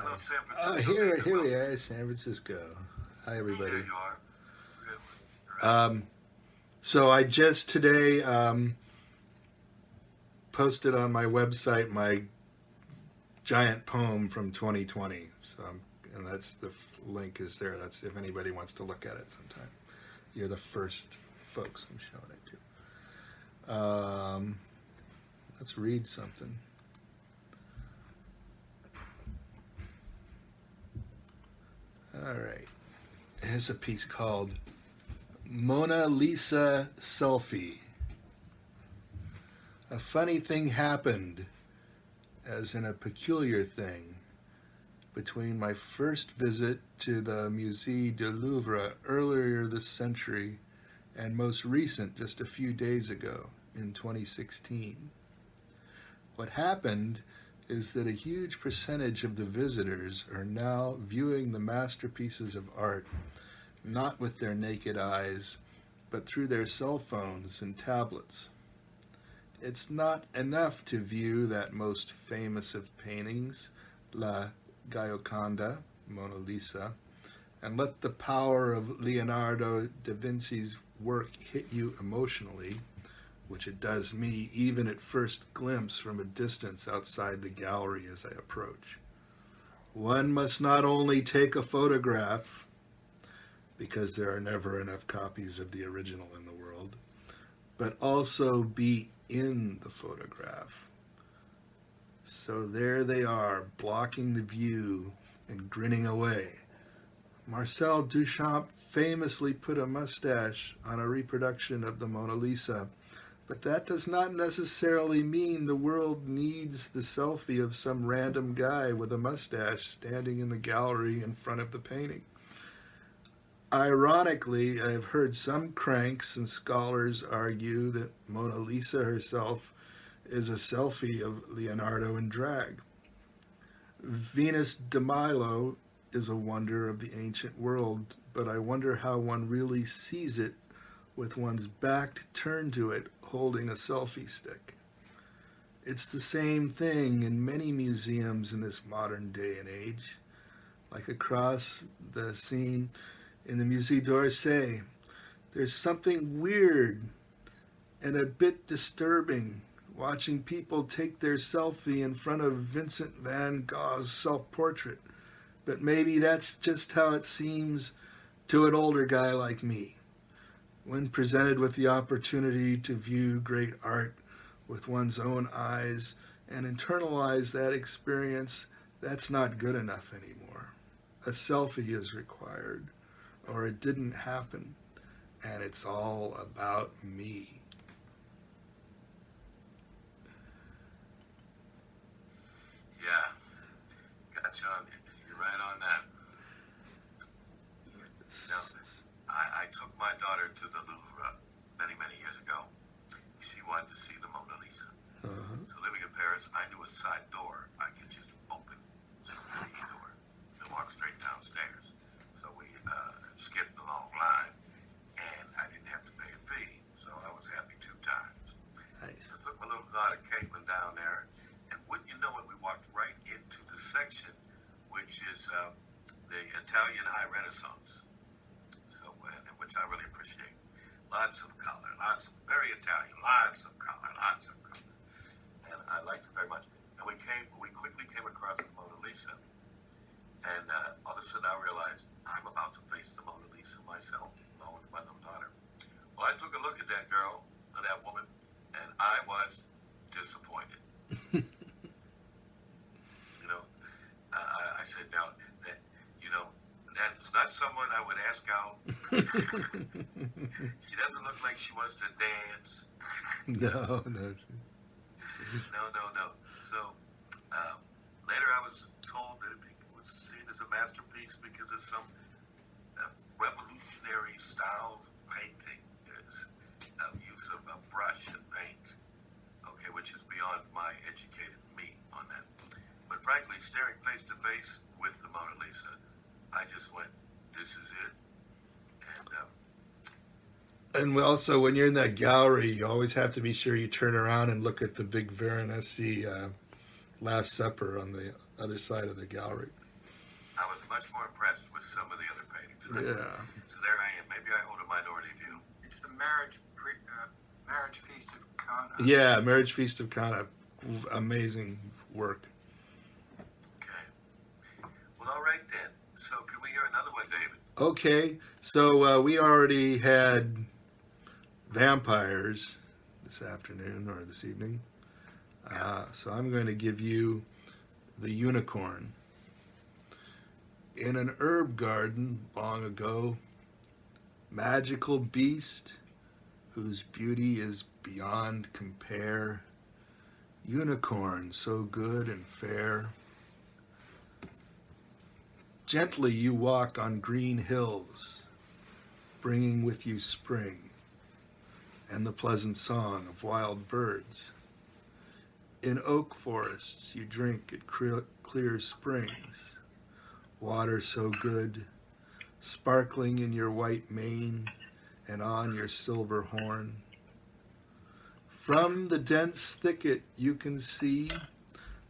Hello, San Francisco. Here we are, San Francisco. Hi, everybody. There you are. So I just today posted on my website my giant poem from 2020. And that's the link is there. That's if anybody wants to look at it sometime. You're the first folks I'm showing it to. Let's read something. All right. Here's a piece called Mona Lisa Selfie. A funny thing happened, as in a peculiar thing, between my first visit to the Musée du Louvre earlier this century and most recent just a few days ago in 2016. What happened is that a huge percentage of the visitors are now viewing the masterpieces of art not with their naked eyes, but through their cell phones and tablets. It's not enough to view that most famous of paintings, La Gioconda, Mona Lisa, and let the power of Leonardo da Vinci's work hit you emotionally, which it does me even at first glimpse from a distance outside the gallery as I approach. One must not only take a photograph, because there are never enough copies of the original in the world, but also be in the photograph. So there they are, blocking the view and grinning away. Marcel Duchamp famously put a mustache on a reproduction of the Mona Lisa, but that does not necessarily mean the world needs the selfie of some random guy with a mustache standing in the gallery in front of the painting. Ironically, I have heard some cranks and scholars argue that Mona Lisa herself is a selfie of Leonardo in drag. Venus de Milo is a wonder of the ancient world, but I wonder how one really sees it with one's back turned to it, holding a selfie stick. It's the same thing in many museums in this modern day and age. Like across the scene in the Musée d'Orsay, there's something weird and a bit disturbing watching people take their selfie in front of Vincent van Gogh's self-portrait. But maybe that's just how it seems to an older guy like me. When presented with the opportunity to view great art with one's own eyes and internalize that experience, that's not good enough anymore. A selfie is required, or it didn't happen, and it's all about me. Yeah, gotcha. You're right on that. Now, I took my daughter to the Louvre many, many years ago. She wanted to see the Mona Lisa. So living in Paris, I knew a side door I could just open. Just a door and walk straight downstairs. So we skipped the long line, and I didn't have to pay a fee. So I was happy two times. Nice. I took my little daughter Caitlin down there, and wouldn't you know it, we walked right into the section, which is the Italian High Renaissance. So, which I really appreciate. Lots of color, very Italian, lots of color. And I liked it very much. And we quickly came across the Mona Lisa, and all of a sudden I realized I'm about to face the Mona Lisa myself, along with my little daughter. Well, I took a look at that girl, at that woman, and I was disappointed. I said, now, that's not someone I would ask out. She doesn't look like she wants to dance. No. No. So later I was told that it was seen as a masterpiece because of some revolutionary styles of painting. There's use of a brush and paint, which is beyond my educated me on that. But frankly, staring face to face with the Mona Lisa, I just went, this is it. And also, when you're in that gallery, you always have to be sure you turn around and look at the big Veronese Last Supper on the other side of the gallery. much more impressed with some of the other paintings. Yeah. So there I am. Maybe I hold a minority view. It's the marriage feast of Cana. Yeah, Marriage Feast of Cana. Amazing work. Okay. Well, all right then. So can we hear another one, David? Okay, so we already had vampires this afternoon or this evening. So I'm going to give you the unicorn. In an herb garden long ago, magical beast whose beauty is beyond compare, unicorn so good and fair. Gently you walk on green hills, bringing with you spring and the pleasant song of wild birds. In oak forests you drink at clear springs, water so good, sparkling in your white mane and on your silver horn. From the dense thicket you can see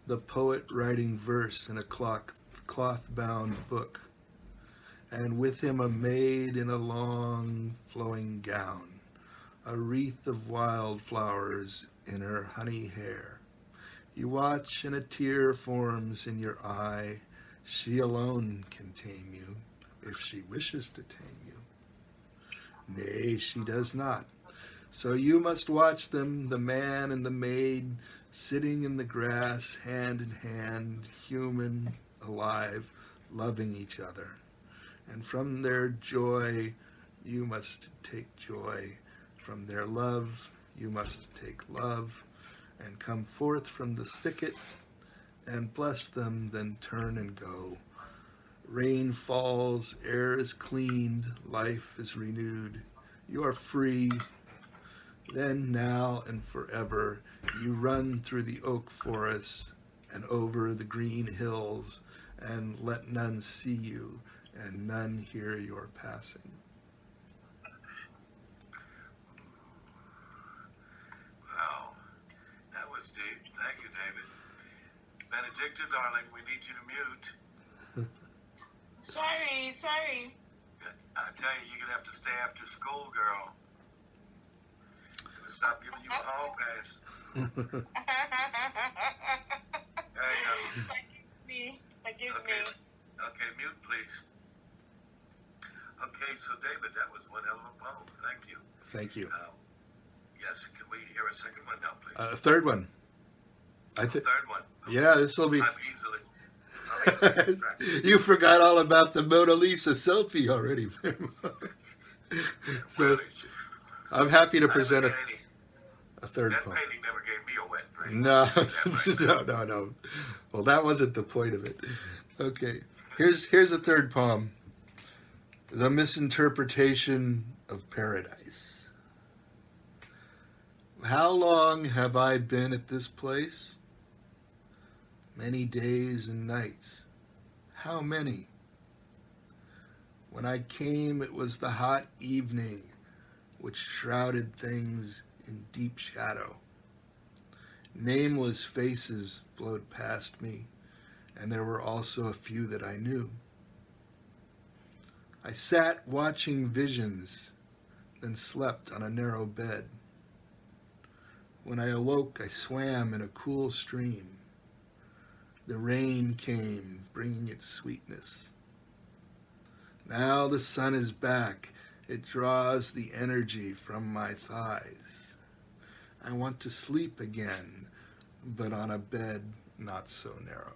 the poet writing verse in a cloth-bound book, and with him a maid in a long flowing gown, a wreath of wildflowers in her honey hair. You watch and a tear forms in your eye. She alone can tame you, if she wishes to tame you. Nay, she does not. So you must watch them, the man and the maid, sitting in the grass, hand in hand, human, alive, loving each other. And from their joy, you must take joy. From their love, you must take love, and come forth from the thicket, and bless them, then turn and go. Rain falls, air is cleaned, life is renewed. You are free. Then, now, and forever, you run through the oak forests and over the green hills, and let none see you, and none hear your passing. Wow. That was deep. Thank you, David. Benedicta, darling, we need you to mute. Sorry. I tell you, you're going to have to stay after school, girl. I'm going to stop giving you a hall pass. There you go. Forgive me. Okay, mute, please. Okay, so David, that was one hell of a poem. Thank you. Thank you. Yes, can we hear a second one now, please? Third one. Third one. Okay. Yeah, this will be... I'm easily distracted. You forgot all about the Mona Lisa selfie already. So I'm happy to present a third That poem. painting never gave me a wet dream. No. Well, that wasn't the point of it. Okay, here's a third poem. The Misinterpretation of Paradise. How long have I been at this place? Many days and nights. How many? When I came, it was the hot evening, which shrouded things in deep shadow. Nameless faces flowed past me, and there were also a few that I knew. I sat watching visions, then slept on a narrow bed. When I awoke, I swam in a cool stream. The rain came, bringing its sweetness. Now the sun is back. It draws the energy from my thighs. I want to sleep again, but on a bed not so narrow.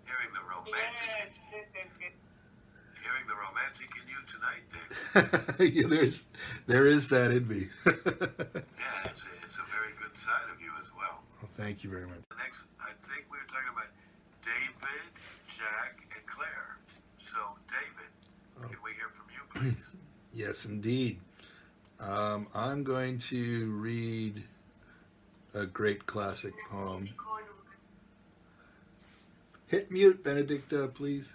Hearing the romantic, Yes. hearing the romantic in you tonight, David. Yeah, there is that in me. Yeah, it's a very good side of you as well. Well, thank you very much. Next, I think we were talking about David, Jack, and Claire. So, David, can we hear from you, please? Yes, indeed. I'm going to read a great classic poem. Hit mute, Benedicta, please.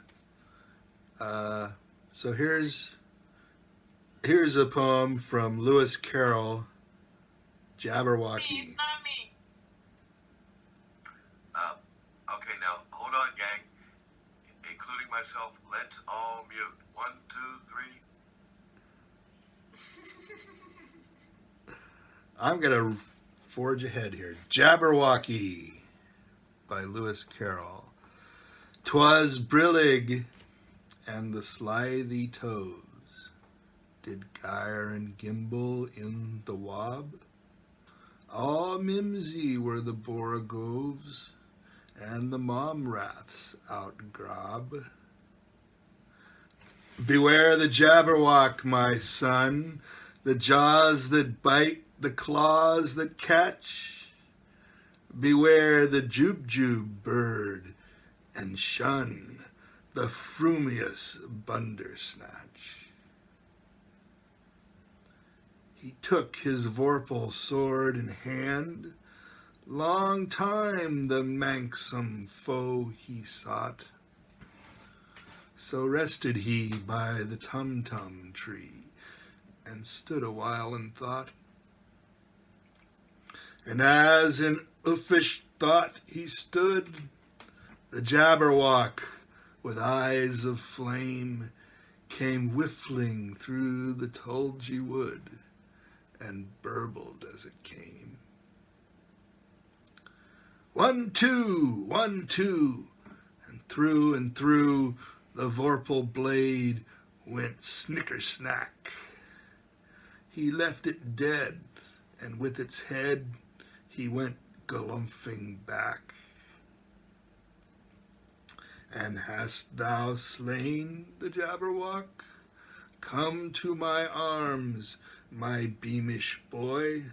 So here's a poem from Lewis Carroll, Jabberwocky. Please, not me. myself, let's all mute. 1, 2, 3. I'm going to forge ahead here. Jabberwocky by Lewis Carroll. 'Twas brillig and the slithy toves did gyre and gimble in the wob. All mimsy were the borogoves and the momraths outgrob. Beware the Jabberwock, my son, the jaws that bite, the claws that catch. Beware the Jubjub bird, and shun the frumious bundersnatch. He took his vorpal sword in hand, long time the manxome foe he sought. So rested he by the tum-tum tree, and stood a while in thought. And as in uffish thought he stood, the Jabberwock, with eyes of flame, came whiffling through the tulgey wood, and burbled as it came. 1, 2, 1, 2, and through the vorpal blade went snicker-snack. He left it dead, and with its head he went galumphing back. And hast thou slain the Jabberwock? Come to my arms, my beamish boy.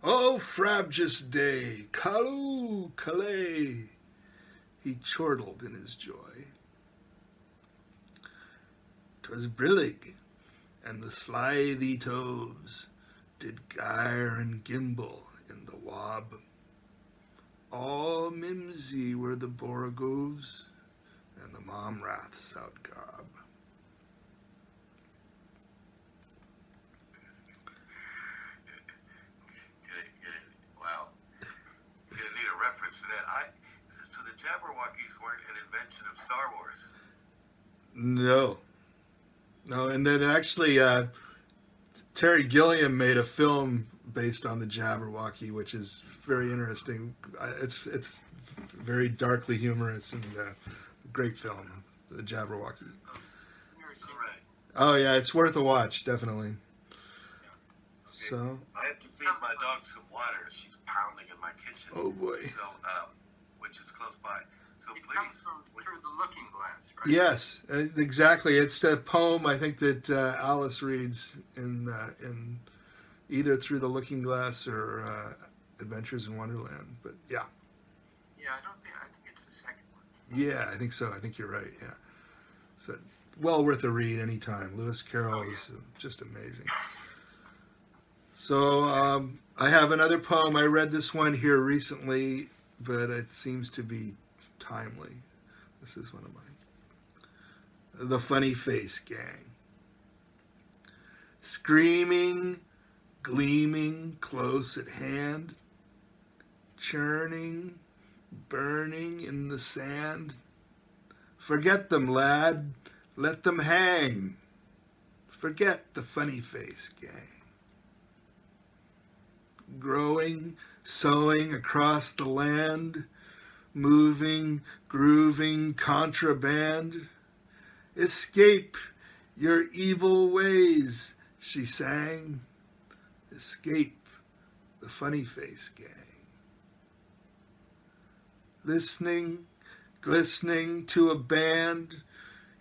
O frabjous day, callooh, calais, he chortled in his joy. 'Twas brillig, and the slithy toves did gyre and gimble in the wob. All mimsy were the borogoves, and the momraths outgob. Wow. You're going to need a reference to that. So the Jabberwockies weren't an invention of Star Wars. No, and then actually Terry Gilliam made a film based on the Jabberwocky, which is very interesting. It's very darkly humorous and great film, the Jabberwocky. Never seen All right. Oh yeah, it's worth a watch, definitely. Okay. So, I have to feed my dog some water. She's pounding in my kitchen. oh boy. So, which is close by. So it. It comes please. from through the looking glass, right? Yes, exactly. It's a poem I think that Alice reads in either Through the Looking Glass or Adventures in Wonderland. But yeah. Yeah, I think it's the second one. Yeah, I think so. I think you're right. Yeah. So well worth a read anytime. Lewis Carroll is just amazing. So I have another poem. I read this one here recently, but it seems to be timely. This is one of mine. The Funny Face Gang. Screaming, gleaming close at hand, churning, burning in the sand. Forget them, lad, let them hang. Forget the Funny Face Gang. Growing, sowing across the land, moving, grooving contraband. Escape your evil ways, she sang. Escape the Funny Face Gang. Listening, glistening to a band,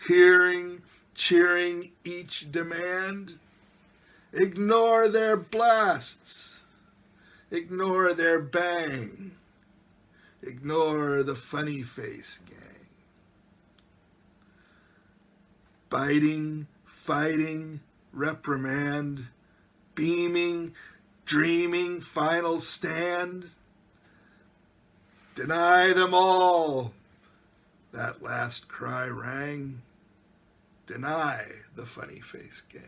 hearing, cheering each demand. Ignore their blasts, ignore their bang, ignore the Funny Face Gang. Biting, fighting, reprimand, beaming, dreaming, final stand. Deny them all, that last cry rang. Deny the Funny Face Gang.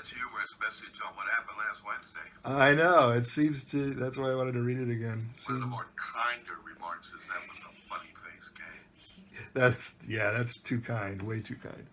its humorous message on what happened last Wednesday. I know, it seems to, that's why I wanted to read it again. One of the more kinder remarks is that was a funny face, gang. Yeah, that's too kind, way too kind.